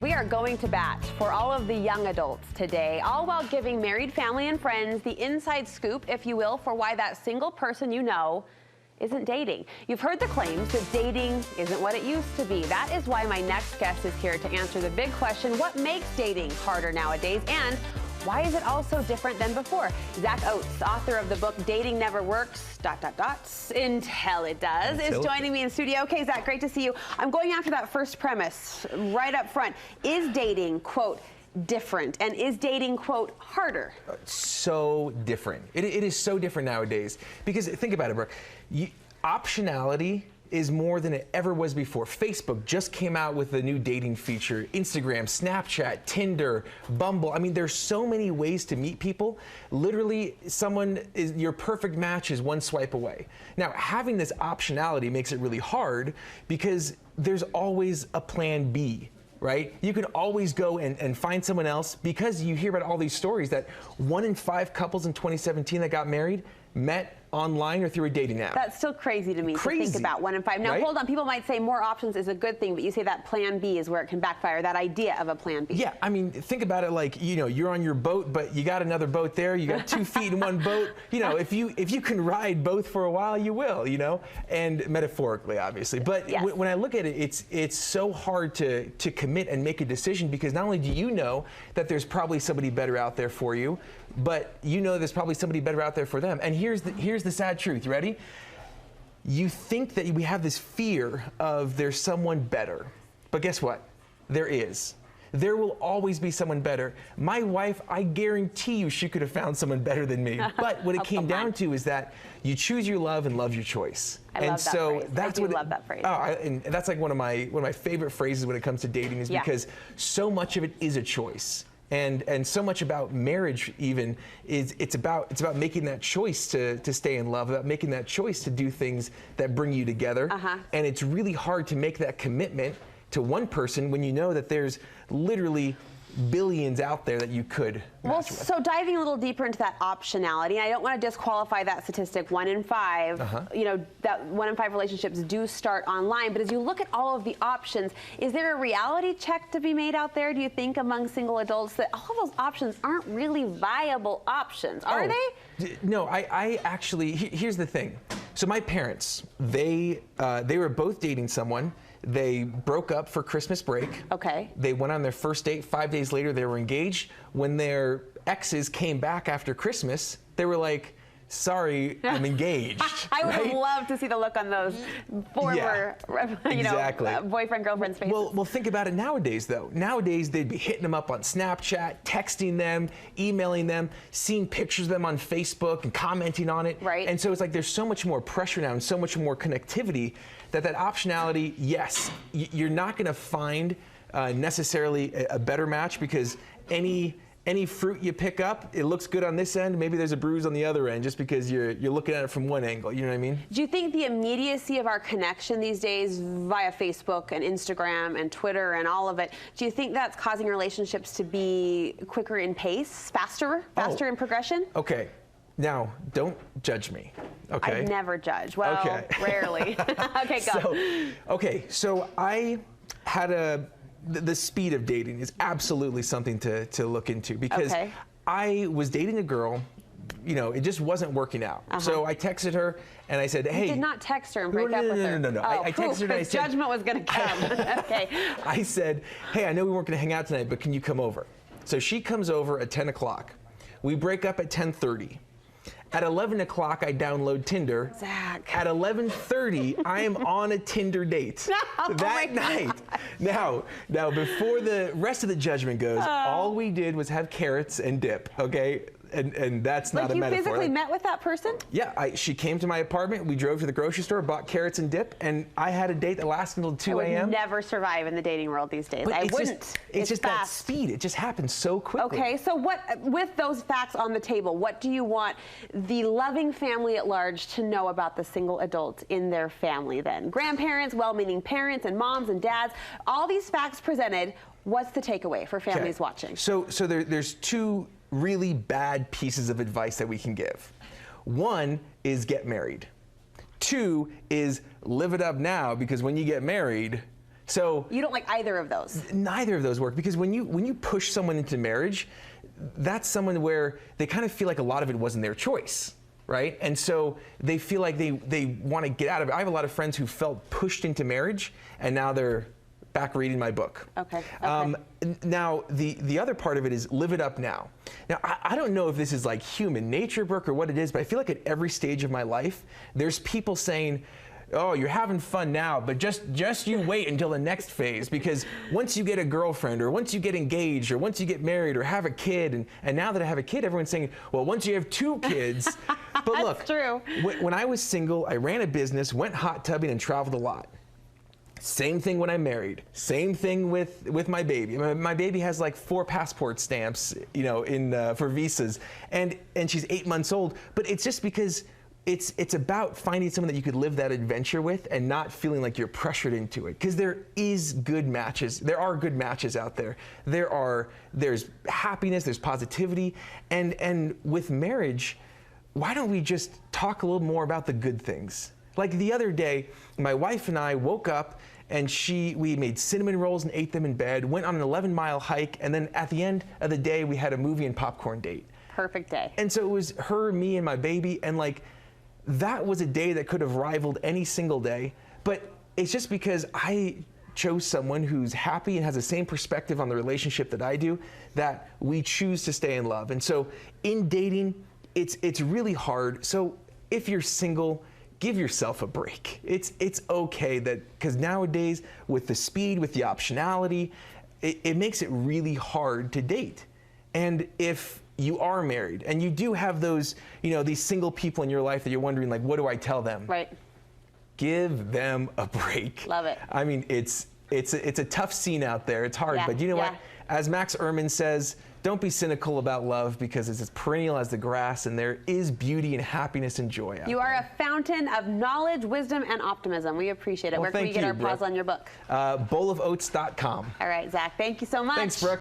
We are going to bat for all of the young adults today, all while giving married family and friends the inside scoop, if you will, for why that single person you know isn't dating. You've heard the claims that dating isn't what it used to be. That is why my next guest is here to answer the big question: what makes dating harder nowadays, and why is it all so different than before? Zack Oates, author of the book Dating Never Works, ... until it does, is joining me in studio. Okay, Zack, great to see you. I'm going after that first premise right up front. Is dating, quote, different? And is dating, quote, harder? So different. It is so different nowadays. Because think about it, Brooke. Optionality is more than it ever was before. Facebook just came out with a new dating feature. Instagram, Snapchat, Tinder, Bumble. I mean, there's so many ways to meet people. Literally, your perfect match is one swipe away. Now, having this optionality makes it really hard because there's always a plan B. Right? You can always go and find someone else, because you hear about all these stories that 1 in 5 couples in 2017 that got married met online or through a dating app. That's still crazy to me to think about. 1 in 5. Now, right? Hold on. People might say more options is a good thing, but you say that plan B is where it can backfire, that idea of a plan B. Yeah, I mean, think about it like, you're on your boat, but you got another boat there. You got 2 feet in one boat. If you can ride both for a while, you will, and metaphorically, obviously. But yes. When I look at it, it's so hard to commit and make a decision, because not only do you know that there's probably somebody better out there for you, but there's probably somebody better out there for them. And here's the sad truth. You ready? You think that we have this fear of there's someone better. But guess what? There is. There will always be someone better. My wife, I guarantee you she could have found someone better than me. But what it came down to is that you choose your love and love your choice. I love that phrase. And that's like one of my favorite phrases when it comes to dating, is because so much of it is a choice. And so much about marriage even is it's about making that choice to stay in love, about making that choice to do things that bring you together. And it's really hard to make that commitment to one person when you know that there's literally billions out there that you could match with. So diving a little deeper into that optionality, and I don't want to disqualify that statistic, 1 in 5, that 1 in 5 relationships do start online, but as you look at all of the options, is there a reality check to be made out there, do you think, among single adults, that all of those options aren't really viable options, are they? No, I actually, here's the thing. So my parents, they were both dating someone. They broke up for Christmas break. Okay. They went on their first date. 5 days later, they were engaged. When their exes came back after Christmas, they were like, sorry, I'm engaged. I would have loved to see the look on those former, boyfriend, girlfriend's faces. Well, think about it nowadays, though. Nowadays, they'd be hitting them up on Snapchat, texting them, emailing them, seeing pictures of them on Facebook and commenting on it. Right. And so it's like there's so much more pressure now and so much more connectivity that optionality, yes, you're not going to find necessarily a better match, because any fruit you pick up, it looks good on this end, maybe there's a bruise on the other end, just because you're looking at it from one angle, you know what I mean? Do you think the immediacy of our connection these days via Facebook and Instagram and Twitter and all of it, do you think that's causing relationships to be quicker in pace, faster in progression? Okay. Now, don't judge me, okay? I never judge. Well, rarely. Okay, go. So I had the speed of dating is absolutely something to look into, because I was dating a girl, it just wasn't working out. So I texted her and I said, hey. You did not text her and break up with her? No. I texted her and I said, judgment was going to come. Okay. I said, hey, I know we weren't going to hang out tonight, but can you come over? So she comes over at 10 o'clock. We break up at 10:30. At 11 o'clock, I download Tinder. Zack. At 11:30, I am on a Tinder date that night. Now, before the rest of the judgment goes, all we did was have carrots and dip, okay? And that's not a metaphor. Like, you physically met with that person? Yeah, she came to my apartment, we drove to the grocery store, bought carrots and dip, and I had a date that lasted until 2 a.m. I would never survive in the dating world these days. But I wouldn't. It's just that speed. It just happens so quickly. Okay, so with those facts on the table, what do you want the loving family at large to know about the single adult in their family then? Grandparents, well-meaning parents and moms and dads, all these facts presented, what's the takeaway for families watching? So there's 2 really bad pieces of advice that we can give. 1 is get married. 2 is live it up now, because when you get married, So you don't like either of those? Neither of those work, because when you push someone into marriage, that's someone where they kind of feel like a lot of it wasn't their choice, right? And so they feel like they want to get out of it. I have a lot of friends who felt pushed into marriage, and now they're back reading my book. Okay. Now, the other part of it is live it up now. Now, I don't know if this is like human nature, Brooke, or what it is, but I feel like at every stage of my life, there's people saying, oh, you're having fun now, but just you wait until the next phase, because once you get a girlfriend, or once you get engaged, or once you get married, or have a kid, and now that I have a kid, everyone's saying, well, once you have 2 kids. But look, that's true. When I was single, I ran a business, went hot tubbing, and traveled a lot. Same thing when I'm married. Same thing with my baby. My baby has like 4 passport stamps, you know, for visas, and she's 8 months old. But it's just because it's about finding someone that you could live that adventure with and not feeling like you're pressured into it. Because there is good matches. There are good matches out there. There's happiness. There's positivity, and with marriage, why don't we just talk a little more about the good things? Like the other day, my wife and I woke up, and we made cinnamon rolls and ate them in bed, went on an 11-mile hike, and then at the end of the day, we had a movie and popcorn date. Perfect day. And so it was her, me, and my baby, and like, that was a day that could have rivaled any single day, but it's just because I chose someone who's happy and has the same perspective on the relationship that I do, that we choose to stay in love. And so in dating, it's really hard. So if you're single, give yourself a break. It's okay because nowadays, with the speed, with the optionality, it makes it really hard to date. And if you are married and you do have those, these single people in your life that you're wondering, like, what do I tell them? Right. Give them a break. Love it. I mean, it's a tough scene out there. It's hard, but you know what? As Max Ehrman says, don't be cynical about love, because it's as perennial as the grass, and there is beauty and happiness and joy out there. You are a fountain of knowledge, wisdom, and optimism. We appreciate it. Well, Where can we get our Brooke. pause on your book? Bowlofoats.com. All right, Zach, thank you so much. Thanks, Brooke.